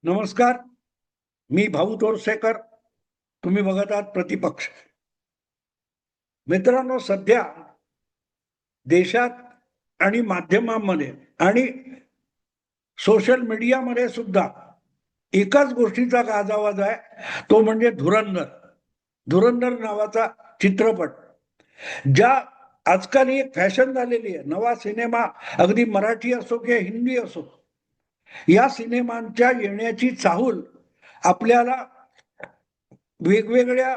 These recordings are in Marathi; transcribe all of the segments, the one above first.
नमस्कार. मी भाऊ तोरसेकर. तुम्ही बघत आहात प्रतिपक्ष. मित्रांनो, सध्या देशात आणि माध्यमांमध्ये आणि सोशल मीडियामध्ये सुद्धा एकाच गोष्टीचा गाजावाज आहे, तो म्हणजे धुरंधर. धुरंधर नावाचा चित्रपट, ज्या आजकाल एक फॅशन झालेली आहे. नवा सिनेमा अगदी मराठी असो किंवा हिंदी असो, या सिनेमांच्या येण्याची चाहूल आपल्याला वेगवेगळ्या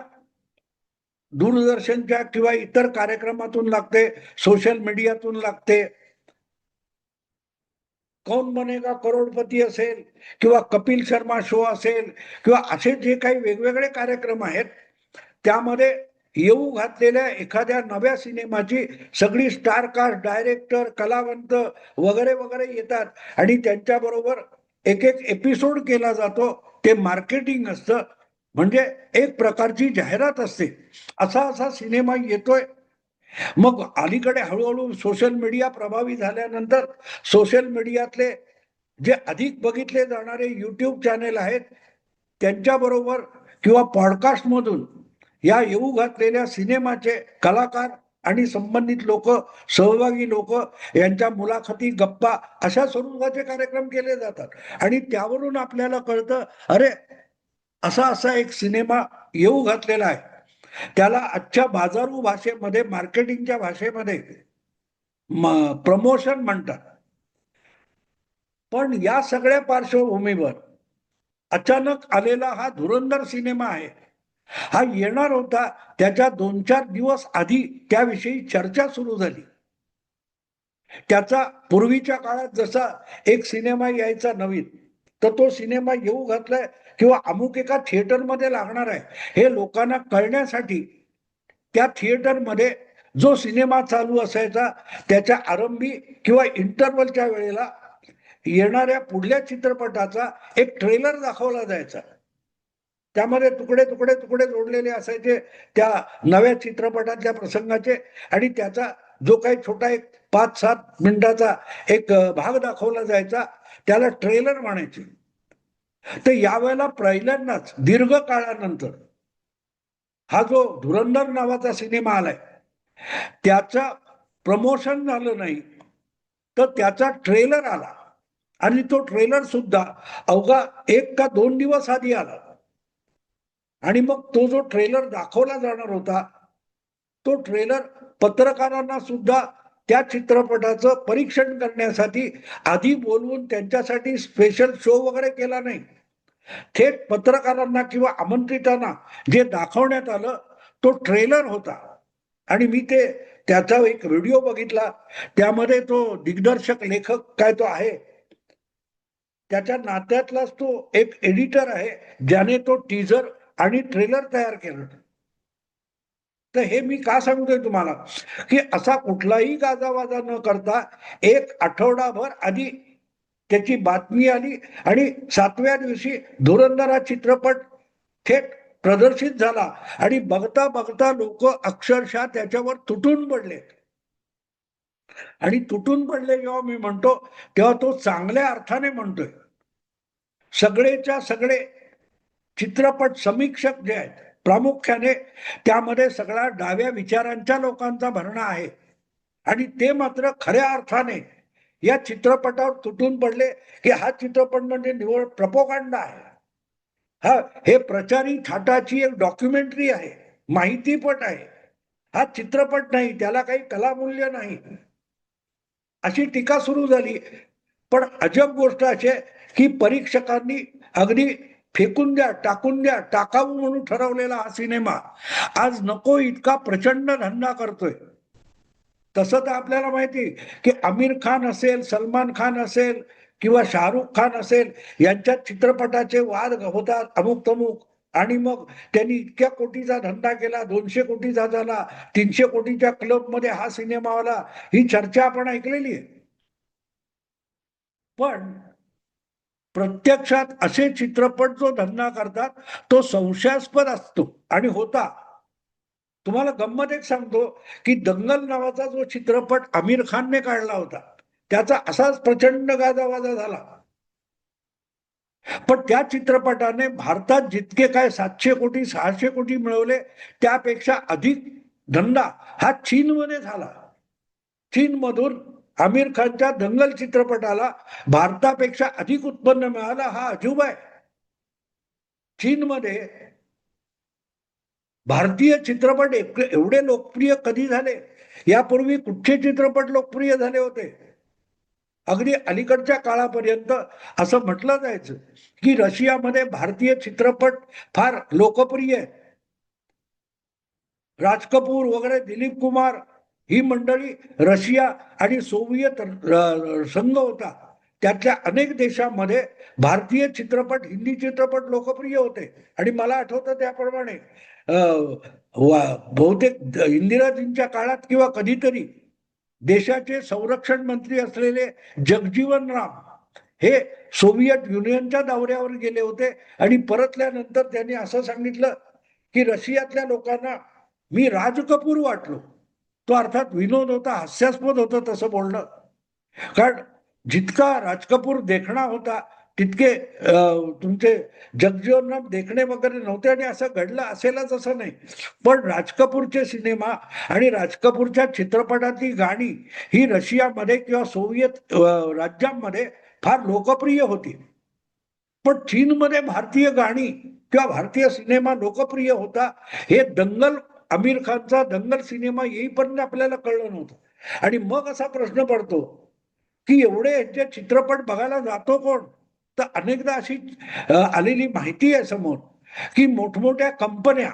दूरदर्शनच्या किंवा इतर कार्यक्रमातून लागते, सोशल मीडियातून लागते. कौन बनेगा करोडपती असेल किंवा कपिल शर्मा शो असेल किंवा असे जे काही वेगवेगळे कार्यक्रम आहेत, त्यामध्ये येऊ घातलेल्या एखाद्या नव्या सिनेमाची सगळी स्टार कास्ट, डायरेक्टर, कलावंत वगैरे वगैरे येतात आणि त्यांच्याबरोबर एक एक एपिसोड केला जातो. ते मार्केटिंग असतं, म्हणजे एक प्रकारची जाहिरात असते. असा असा सिनेमा येतोय. मग अलीकडे हळूहळू सोशल मीडिया प्रभावी झाल्यानंतर सोशल मीडियातले जे अधिक बघितले जाणारे युट्यूब चॅनेल आहेत, त्यांच्याबरोबर किंवा पॉडकास्टमधून या येऊ घातलेल्या सिनेमाचे कलाकार आणि संबंधित लोक, सहभागी लोक यांच्या मुलाखती, गप्पा अशा स्वरूपाचे कार्यक्रम केले जातात. आणि त्यावरून आपल्याला कळतं, अरे असा असा एक सिनेमा येऊ घातलेला आहे. त्याला आजच्या बाजारू भाषेमध्ये, मार्केटिंगच्या भाषेमध्ये प्रमोशन म्हणतात. पण या सगळ्या पार्श्वभूमीवर अचानक आलेला हा धुरंधर सिनेमा आहे. हा येणार होता, त्याच्या 2-4 दिवस आधी त्याविषयी चर्चा सुरू झाली. त्याचा पूर्वीच्या काळात जसा एक सिनेमा यायचा नवीन, तर तो सिनेमा येऊ घातलाय किंवा अमुक एका थिएटरमध्ये लागणार आहे हे लोकांना कळण्यासाठी त्या थिएटरमध्ये जो सिनेमा चालू असायचा त्याच्या आरंभी किंवा इंटरवलच्या वेळेला येणाऱ्या पुढल्या चित्रपटाचा एक ट्रेलर दाखवला जायचा. त्यामध्ये तुकडे तुकडे तुकडे जोडलेले असायचे त्या नव्या चित्रपटातल्या प्रसंगाचे, आणि त्याचा जो काही छोटा एक 5-7 मिनिटाचा एक भाग दाखवला जायचा, त्याला ट्रेलर म्हणायचे. तर यावेळेला पहिल्यांदाच दीर्घ काळानंतर हा जो धुरंधर नावाचा सिनेमा आलाय, त्याचा प्रमोशन झालं नाही, तर त्याचा ट्रेलर आला. आणि तो ट्रेलर सुद्धा अवघा 1 का 2 दिवस आधी आला. आणि मग तो जो ट्रेलर दाखवला जाणार होता, तो ट्रेलर पत्रकारांना सुद्धा त्या चित्रपटाचं परीक्षण करण्यासाठी आधी बोलवून त्यांच्यासाठी स्पेशल शो वगैरे केला नाही. थेट पत्रकारांना किंवा आमंत्रितांना जे दाखवण्यात आलं तो ट्रेलर होता. आणि मी त्याचा एक व्हिडिओ बघितला. त्यामध्ये तो दिग्दर्शक, लेखक काय तो आहे, त्याच्या नात्यातलाच तो एक एडिटर आहे, ज्याने तो टीजर आणि ट्रेलर तयार केलं. तर हे मी का सांगतोय तुम्हाला, की असा कुठलाही गाजावाजा न करता 1 आठवडाभर आधी त्याची बातमी आली आणि 7व्या दिवशी धुरंधर हा चित्रपट थेट प्रदर्शित झाला. आणि बघता बघता लोक अक्षरशः त्याच्यावर तुटून पडले. आणि तुटून पडले जेव्हा मी म्हणतो, तेव्हा तो चांगल्या अर्थाने म्हणतोय. सगळेच्या सगळे चित्रपट समीक्षक जे आहेत, प्रामुख्याने त्यामध्ये सगळ्या डाव्या विचारांच्या लोकांचा भरणा आहे. आणि ते मात्र खऱ्या अर्थाने या चित्रपटावर तुटून पडले की हा चित्रपट म्हणजे निव्वळ प्रोपगंडा आहे. हा हे प्रचारी थाटाची एक डॉक्युमेंटरी आहे, माहितीपट आहे. हा चित्रपट नाही, त्याला काही कलामूल्य नाही, अशी टीका सुरू झाली. पण अजब गोष्ट अशी आहे की परीक्षकांनी अगदी फेकून द्या, टाकून द्या, टाकावू म्हणून ठरवलेला हा सिनेमा आज नको इतका प्रचंड धंदा करतोय. तसं तर आपल्याला माहिती की आमिर खान असेल, सलमान खान असेल किंवा शाहरुख खान असेल, यांच्यात चित्रपटाचे वाद होतात अमुक तमुक. आणि मग त्यांनी इतक्या कोटीचा धंदा केला, 200 कोटीचा झाला, 300 कोटीच्या क्लबमध्ये हा सिनेमा आला, ही चर्चा आपण ऐकलेली आहे. पण प्रत्यक्षात असे चित्रपट जो धंदा करतात तो संशयास्पद असतो आणि होता. तुम्हाला गंमत एक सांगतो की दंगल नावाचा जो चित्रपट आमिर खानने काढला होता, त्याचा असाच प्रचंड गाजावाजा झाला. पण त्या चित्रपटाने भारतात जितके काय 700 कोटी 600 कोटी मिळवले त्यापेक्षा अधिक धंदा हा चीनमध्ये झाला. चीनमधून आमिर खानच्या दंगल चित्रपटाला भारतापेक्षा अधिक उत्पन्न मिळालं हा अजूब आहे. चीनमध्ये भारतीय चित्रपट एवढे लोकप्रिय कधी झाले? यापूर्वी कुठचे चित्रपट लोकप्रिय झाले होते? अगदी अलीकडच्या काळापर्यंत असं म्हटलं जायचं की रशियामध्ये भारतीय चित्रपट फार लोकप्रिय आहे. राज कपूर वगैरे, दिलीप कुमार, ही मंडळी रशिया आणि सोव्हिएत संघ होता त्यातल्या अनेक देशांमध्ये भारतीय चित्रपट, हिंदी चित्रपट लोकप्रिय होते. आणि मला आठवतं त्याप्रमाणे बहुतेक इंदिराजींच्या काळात किंवा कधीतरी देशाचे संरक्षण मंत्री असलेले जगजीवन राम हे सोव्हिएट युनियनच्या दौऱ्यावर गेले होते आणि परतल्यानंतर त्यांनी असं सांगितलं की रशियातल्या लोकांना मी राज कपूर वाटलो. तो अर्थात विनोद होता, हास्यास्पद होतं तसं बोलणं. कारण जितका राज कपूर देखणा होता तितके तुमचे जगजीवनराम देखणे वगैरे नव्हते आणि असं घडलं असेलच असं नाही. पण राज कपूरचे सिनेमा आणि राज कपूरच्या चित्रपटातली गाणी ही रशियामध्ये किंवा सोव्हिएत राज्यांमध्ये फार लोकप्रिय होती. पण चीनमध्ये भारतीय गाणी किंवा भारतीय सिनेमा लोकप्रिय होता हे दंगल, आमिर खानचा दंगल सिनेमा येईपर्यंत आपल्याला कळलं नव्हतं. आणि मग असा प्रश्न पडतो की एवढे यांचे चित्रपट बघायला जातो कोण? तर अनेकदा अशी आलेली माहिती आहे समोर की मोठमोठ्या कंपन्या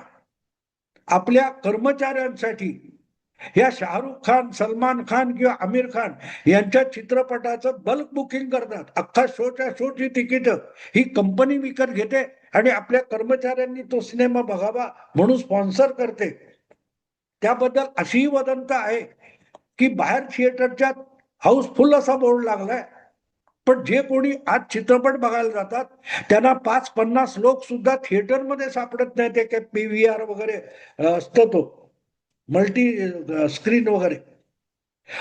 आपल्या कर्मचाऱ्यांसाठी या शाहरुख खान, सलमान खान किंवा आमिर खान यांच्या चित्रपटाचं बल्क बुकिंग करतात. अख्खा शोच्या शोची तिकीट ही कंपनी विकत घेते आणि आपल्या कर्मचाऱ्यांनी तो सिनेमा बघावा म्हणून स्पॉन्सर करते. त्याबद्दल अशीही वदंत आहे की बाहेर थिएटरच्या हाऊसफुल असा बोर्ड लागलाय, पण जे कोणी आज चित्रपट बघायला जातात त्यांना 5-50 लोक सुद्धा थिएटरमध्ये सापडत नाही. ते काय पीव्हीआर वगैरे असतो तो मल्टी स्क्रीन वगैरे,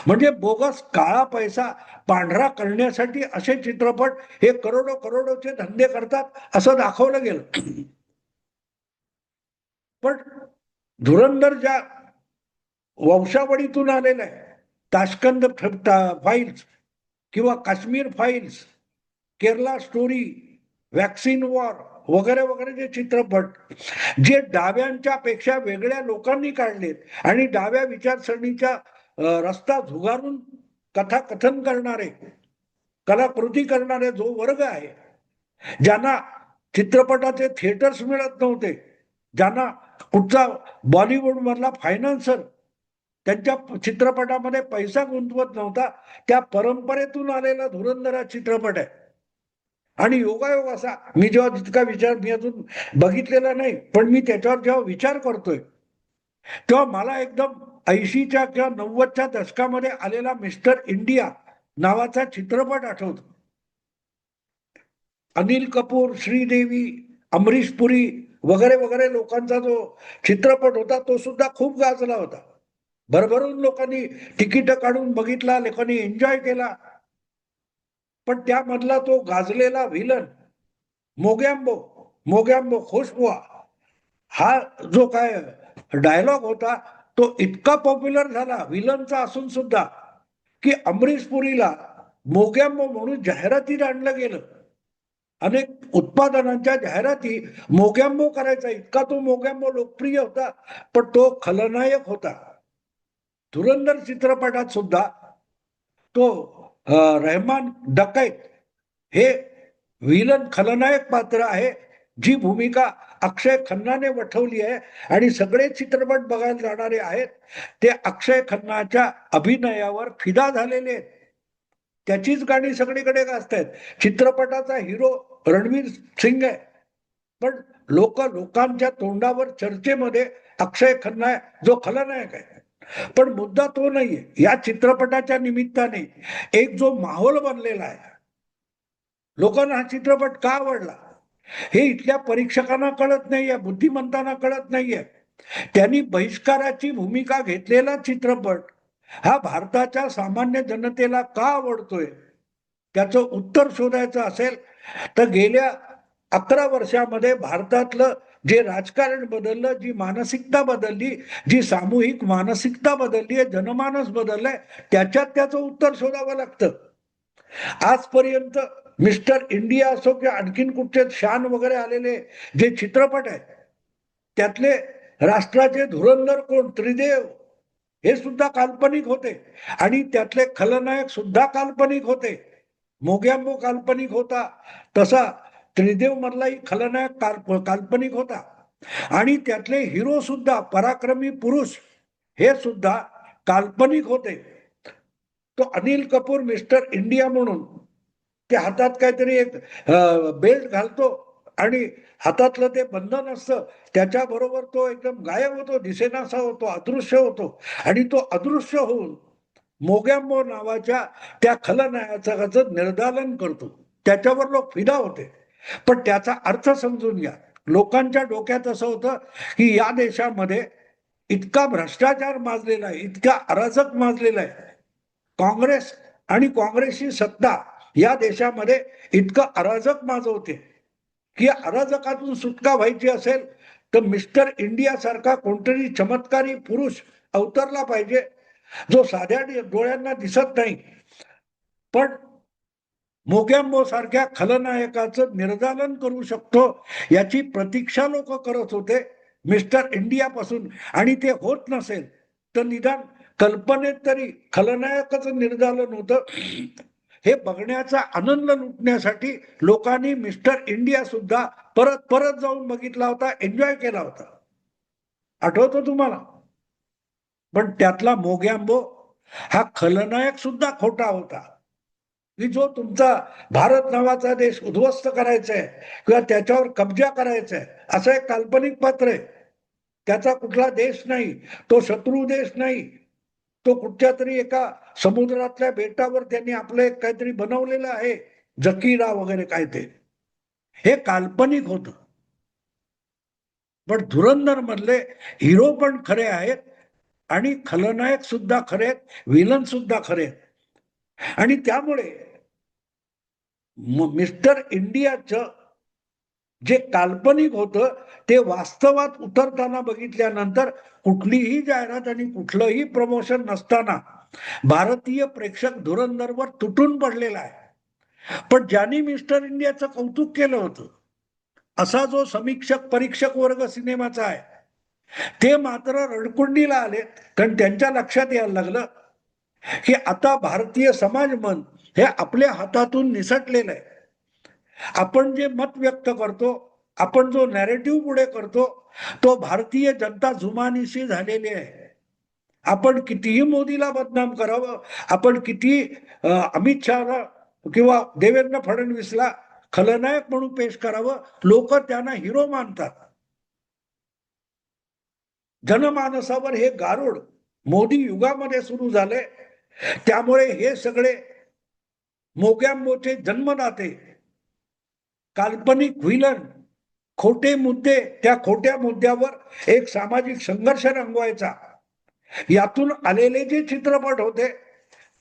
म्हणजे बोगस काळा पैसा पांढरा करण्यासाठी असे चित्रपट हे करोडो करोडोचे धंदे करतात असं दाखवलं गेलं. पण धुरंधर ज्या वंशावळीतून आलेला आहे, ताशकंद फाईल्स किंवा Kashmir files, Kerala story, vaccine war वगैरे वगैरे जे चित्रपट जे डाव्यांच्या पेक्षा वेगळ्या लोकांनी काढलेत आणि डाव्या विचारसरणीच्या रस्ता झुगारून कथाकथन करणारे, कलाकृती करणारे जो वर्ग आहे, ज्यांना चित्रपटाचे थिएटर्स मिळत नव्हते, ज्यांना कुठचा बॉलिवूड मधला फायनान्सर त्यांच्या चित्रपटामध्ये पैसा गुंतवत नव्हता, त्या परंपरेतून आलेला धुरंधर हा चित्रपट आहे. आणि योगायोग असा, मी जेव्हा जितका विचार मी अजून बघितलेला नाही, पण मी त्याच्यावर जेव्हा विचार करतोय तेव्हा मला एकदम 80च्या किंवा 90च्या दशकामध्ये आलेला मिस्टर इंडिया नावाचा चित्रपट आठवतो. अनिल कपूर, श्रीदेवी, अमरीश पुरी वगैरे वगैरे लोकांचा जो चित्रपट होता तो सुद्धा खूप गाजला होता. भरभरून लोकांनी तिकीट काढून बघितला, लोकांनी एन्जॉय केला. पण त्यामधला तो गाजलेला व्हिलन मोगॅम्बो, मोगॅम्बो खुश हुआ, हा जो काय डायलॉग होता तो इतका पॉप्युलर झाला व्हिलनचा असून सुद्धा की अमरीश पुरीला मोगॅम्बो म्हणून जाहिरातीत आणलं गेलं. अनेक उत्पादनांच्या जाहिराती मोगॅम्बो करायचा, इतका तो मोगॅम्बो लोकप्रिय होता. पण तो खलनायक होता. धुरंधर चित्रपटात सुद्धा तो रहमान डकैत हे विलन खलनायक पात्र आहे, जी भूमिका अक्षय खन्नाने वठवली आहे. आणि सगळे चित्रपट बघायला जाणारे आहेत ते अक्षय खन्नाच्या अभिनयावर फिदा झालेले आहेत. त्याचीच गाणी सगळीकडे गाजतायत. चित्रपटाचा हिरो रणवीर सिंग आहे, पण लोकांच्या तोंडावर चर्चेमध्ये अक्षय खन्ना जो खलनायक आहे. पण मुद्दा तो नाहीये. या चित्रपटाच्या निमित्ताने एक जो माहोल बनलेला आहे, लोकांना हा चित्रपट का आवडला हे इथल्या परीक्षकांना कळत नाहीये, बुद्धिमंतांना कळत नाहीये. त्यांनी बहिष्काराची भूमिका घेतलेला चित्रपट हा भारताच्या सामान्य जनतेला का आवडतोय त्याचं उत्तर शोधायचं असेल तर गेल्या 11 वर्षामध्ये भारतातलं जे राजकारण बदललं, जी मानसिकता बदलली, जी सामूहिक मानसिकता बदलली आहे, जनमानस बदललंय, त्याच्यात त्याचं उत्तर शोधावं लागतं. आजपर्यंत मिस्टर इंडिया असो किंवा आणखीन कुठचे शान वगैरे आलेले जे चित्रपट आहेत, त्यातले राष्ट्राचे धुरंधर कोण, त्रिदेव, हे सुद्धा काल्पनिक होते आणि त्यातले खलनायक सुद्धा काल्पनिक होते. मोग्यांबो काल्पनिक होता, तसा त्रिदेव मधलाही खलनायक काल्पनिक होता आणि त्यातले हिरो सुद्धा पराक्रमी पुरुष हे सुद्धा काल्पनिक होते. तो अनिल कपूर मिस्टर इंडिया म्हणून ते हातात काहीतरी एक बेल्ट घालतो आणि हातातलं ते बंधन असतं, त्याच्याबरोबर तो एकदम गायब होतो, दिसेनासा होतो, अदृश्य होतो आणि तो अदृश्य होऊन मोगॅम्बो नावाच्या त्या खलनायकाचं निर्दालन करतो. त्याच्यावर लोक फिदा होते. पण त्याचा अर्थ समजून घ्या. लोकांच्या डोक्यात असं होतं की या देशामध्ये इतका भ्रष्टाचार माजलेला आहे, इतका अराजक माजलेला आहे, काँग्रेस आणि काँग्रेसची सत्ता या देशामध्ये इतकं अराजक माजवते की अराजकातून सुटका व्हायची असेल तर मिस्टर इंडिया सारखा कोणतरी चमत्कारी पुरुष अवतरला पाहिजे, जो साध्या डोळ्यांना दिसत नाही पण मोगॅम्बो सारख्या खलनायकाचं निर्दालन करू शकतो, याची प्रतीक्षा लोक करत होते मिस्टर इंडिया पासून. आणि ते होत नसेल तर निदान कल्पनेत तरी खलनायकाचं निर्दालन होतं, हे बघण्याचा आनंद लुटण्यासाठी लोकांनी मिस्टर इंडिया सुद्धा परत परत जाऊन बघितला होता, एन्जॉय केला होता. आठवतो तुम्हाला? पण त्यातला मोगॅम्बो हा खलनायक सुद्धा खोटा होता की जो तुमचा भारत नावाचा देश उद्ध्वस्त करायचा आहे किंवा त्याच्यावर कब्जा करायचा आहे, असं एक काल्पनिक पात्र आहे. त्याचा कुठला देश नाही, तो शत्रू देश नाही, तो कुठच्या तरी एका समुद्रातल्या बेटावर त्यांनी आपलं एक काहीतरी बनवलेलं आहे, जकीरा वगैरे काय ते, हे काल्पनिक होतं. पण धुरंधर मधले हिरो पण खरे आहेत आणि खलनायक सुद्धा खरे आहेत, विलन सुद्धा खरे आहेत. आणि त्यामुळे मिस्टर इंडियाचं जे काल्पनिक होतं ते वास्तवात उतरताना बघितल्यानंतर कुठलीही जाहिरात आणि कुठलंही प्रमोशन नसताना भारतीय प्रेक्षक धुरंधरवर तुटून पडलेला आहे. पण ज्यांनी मिस्टर इंडियाचं कौतुक केलं होतं असा जो समीक्षक परीक्षक वर्ग सिनेमाचा आहे, ते मात्र रडकुंडीला आले, कारण त्यांच्या लक्षात यायला लागलं की आता भारतीय समाज मन हे आपल्या हातातून निसटलेलं आहे. आपण जे मत व्यक्त करतो, आपण जो नॅरेटिव्ह पुढे करतो, तो भारतीय जनता जुमानीशी झालेली आहे. आपण कितीही मोदीला बदनाम करावं, आपण किती अमित शहाला किंवा देवेंद्र फडणवीसला खलनायक म्हणून पेश करावं, लोक त्यांना हिरो मानतात. जनमानसावर हे गारुड मोदी युगामध्ये सुरू झाले. त्यामुळे हे सगळे मोगॅम्बोचे जन्मदाते, काल्पनिक व्हिलन, खोटे मुद्दे, त्या खोट्या मुद्द्यावर एक सामाजिक संघर्ष रंगवायचा, यातून आलेले जे चित्रपट होते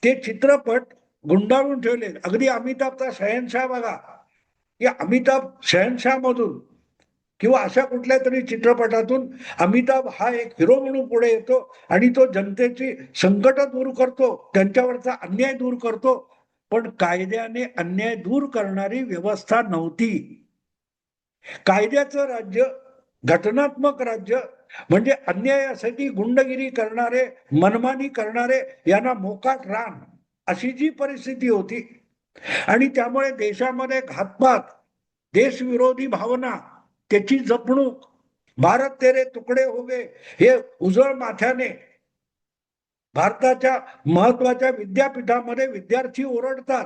ते चित्रपट गुंडाळून ठेवले. अगदी अमिताभचा शहनशाह बघा, की अमिताभ शहनशाह मधून किंवा अशा कुठल्या तरी चित्रपटातून अमिताभ हा एक हिरो म्हणून पुढे येतो आणि तो जनतेची संकट दूर करतो, त्यांच्यावरचा अन्याय दूर करतो. पण कायद्याने अन्याय दूर करणारी व्यवस्था नव्हती. कायद्याचं राज्य, घटनात्मक राज्य म्हणजे अन्यायासाठी गुंडगिरी करणारे, मनमानी करणारे यांना मोकाट रान, अशी जी परिस्थिती होती. आणि त्यामुळे देशामध्ये घातपात, देशविरोधी भावना, त्याची जपणूक, भारत तेरे तुकडे हो गए हे उजळ माथ्याने भारताच्या महत्वाच्या विद्यापीठामध्ये विद्यार्थी ओरडतात.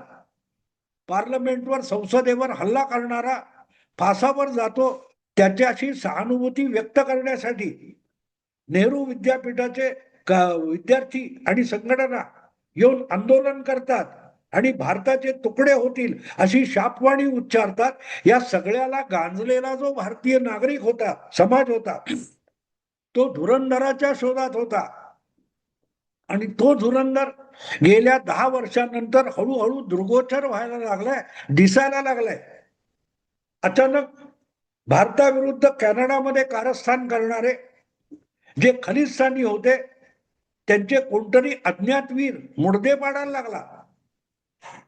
पार्लमेंटवर, संसदेवर हल्ला करणारा फासावर जातो, त्याच्याशी सहानुभूती व्यक्त करण्यासाठी नेहरू विद्यापीठाचे विद्यार्थी आणि संघटना येऊन आंदोलन करतात आणि भारताचे तुकडे होतील अशी शापवाणी उच्चारतात. या सगळ्याला गांजलेला जो भारतीय नागरिक होता, समाज होता, तो धुरंधराच्या शोधात होता. आणि तो धुरंधर गेल्या 10 वर्षांनंतर हळूहळू दृगोचर व्हायला लागलाय, दिसायला लागलाय. अचानक भारताविरुद्ध कॅनडामध्ये कारस्थान करणारे जे खलिस्तानी होते त्यांचे कोणतरी अज्ञात वीर मुडदे पाडायला लागला.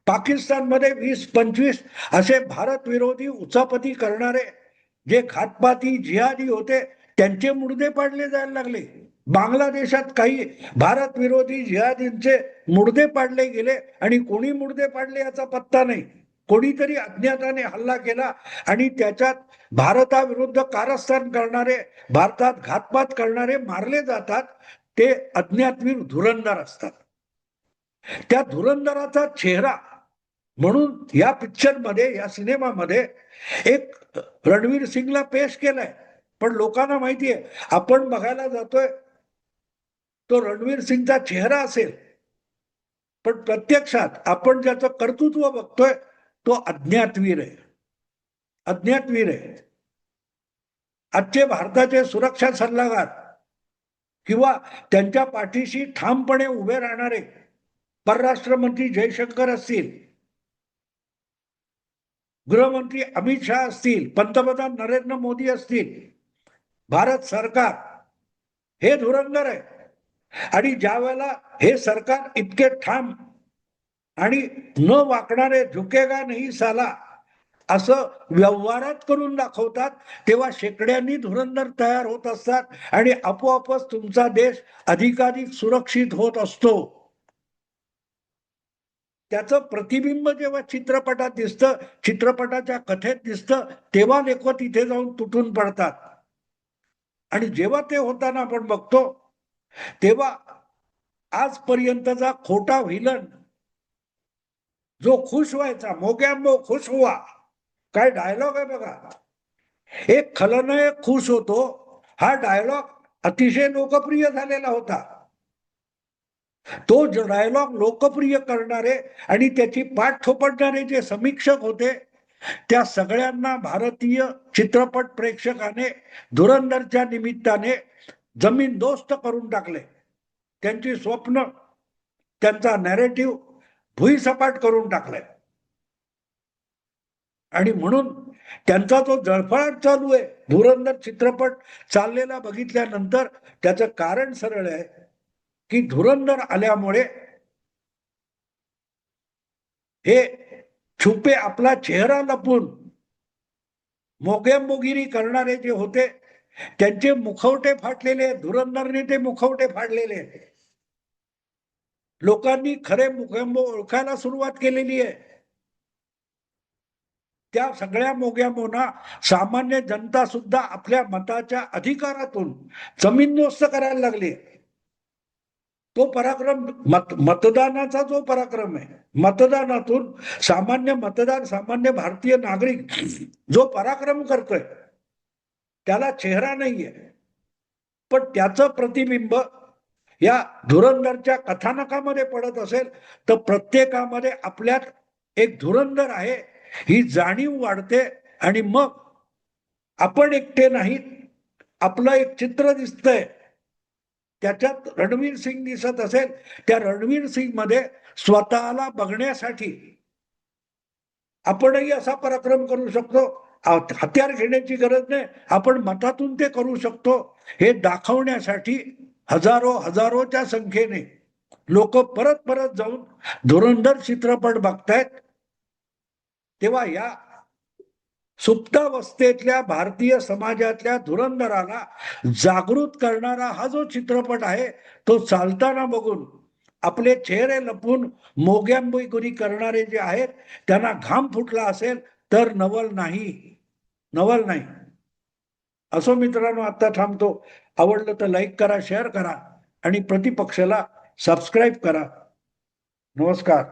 पाकिस्तानमध्ये 20-25 असे भारत विरोधी उचापती करणारे जे घातपाती जिहादी होते त्यांचे मुडदे पाडले जायला लागले. बांगलादेशात काही भारत विरोधी जिहादींचे मुडदे पाडले गेले आणि कोणी मुडदे पाडले याचा पत्ता नाही. कोणीतरी अज्ञाताने हल्ला केला आणि त्याच्यात भारताविरुद्ध कारस्थान करणारे, भारतात घातपात करणारे मारले जातात. ते अज्ञातवीर धुरंदर असतात. त्या धुरंदराचा चेहरा म्हणून या पिक्चर मध्ये, या सिनेमामध्ये एक रणवीर सिंगला पेश केलाय. पण लोकांना माहितीये आपण बघायला जातोय तो रणवीर सिंगचा चेहरा असेल, पण प्रत्यक्षात आपण ज्याचं कर्तृत्व बघतोय तो अज्ञातवीर आहे. अज्ञातवीर आहे. आजचे भारताचे सुरक्षा सल्लागार किंवा त्यांच्या पाठीशी ठामपणे उभे राहणारे परराष्ट्र मंत्री जयशंकर असतील, गृहमंत्री अमित शहा असतील, पंतप्रधान नरेंद्र मोदी असतील, भारत सरकार हे धुरंदर आहे. आणि ज्या वेळेला हे सरकार इतके ठाम आणि न वाकणारे, झुकेगा नाही साला असं व्यवहारात करून दाखवतात, तेव्हा शेकड्यांनी धुरंदर तयार होत असतात आणि आपोआपच तुमचा देश अधिकाधिक सुरक्षित होत असतो. त्याचं प्रतिबिंब जेव्हा चित्रपटात दिसतं, चित्रपटाच्या कथेत दिसतं, तेव्हा लेख तिथे जाऊन तुटून पडतात. आणि जेव्हा ते होताना आपण बघतो तेव्हा आजपर्यंतचा खोटा व्हिलन जो खुश व्हायचा, मोग्यांबो खुश हुआ, काय डायलॉग आहे बघा. एक खलनायक खुश होतो, हा डायलॉग अतिशय लोकप्रिय झालेला होता. तो डायलॉग लोकप्रिय करणारे आणि त्याची पाठ थोपटणारे जे समीक्षक होते त्या सगळ्यांना भारतीय चित्रपट प्रेक्षकाने धुरंदरच्या निमित्ताने जमीनदोस्त करून टाकले. त्यांची स्वप्न, त्यांचा नॅरेटिव्ह भुईसपाट करून टाकलाय. आणि म्हणून त्यांचा जो जळफळाट चालू आहे धुरंदर चित्रपट चाललेला बघितल्यानंतर, त्याचं कारण सरळ आहे की धुरंदर आल्यामुळे हे छुपे आपला चेहरा लपवून मोगेमोगिरी करणारे जे होते त्यांचे मुखवटे फाटलेले, धुरंदरने ते मुखवटे फाडलेले. लोकांनी खरे मोगेंबो ओळखायला सुरुवात केलेली आहे. त्या सगळ्या मोग्यामोना सामान्य जनता सुद्धा आपल्या मताच्या अधिकारातून जमीनदोस्त करायला लागली. तो पराक्रम मतदानाचा जो पराक्रम आहे, मतदानातून सामान्य मतदार, सामान्य भारतीय नागरिक जो पराक्रम करतोय त्याला चेहरा नाहीये, पण त्याचं प्रतिबिंब या धुरंदरच्या कथानकामध्ये पडत असेल तर प्रत्येकामध्ये आपल्यात एक धुरंदर आहे ही जाणीव वाढते. आणि मग आपण एकटे नाहीत, आपलं एक चित्र दिसतंय, त्याच्यात रणवीर सिंग दिसत असेल, त्या रणवीर सिंग मध्ये स्वतःला बघण्यासाठी आपणही असा पराक्रम करू शकतो. हत्यार घेण्याची गरज नाही, आपण मतातून ते करू शकतो हे दाखवण्यासाठी हजारोच्या संख्येने लोक परत परत जाऊन धुरंदर चित्रपट बघतायत. तेव्हा या सुप्तावस्थेतल्या भारतीय समाजातल्या धुरंदराला जागृत करणारा हा जो चित्रपट आहे तो चालताना बघून आपले चेहरे लपवून मोग्यांबोईगुरी करणारे जे आहेत त्यांना घाम फुटला असेल तर नवल नाही, नवल नाही. असो मित्रांनो, आता थांबतो. आवडलं तर लाईक करा, शेअर करा आणि प्रतिपक्षाला सबस्क्राईब करा. नमस्कार.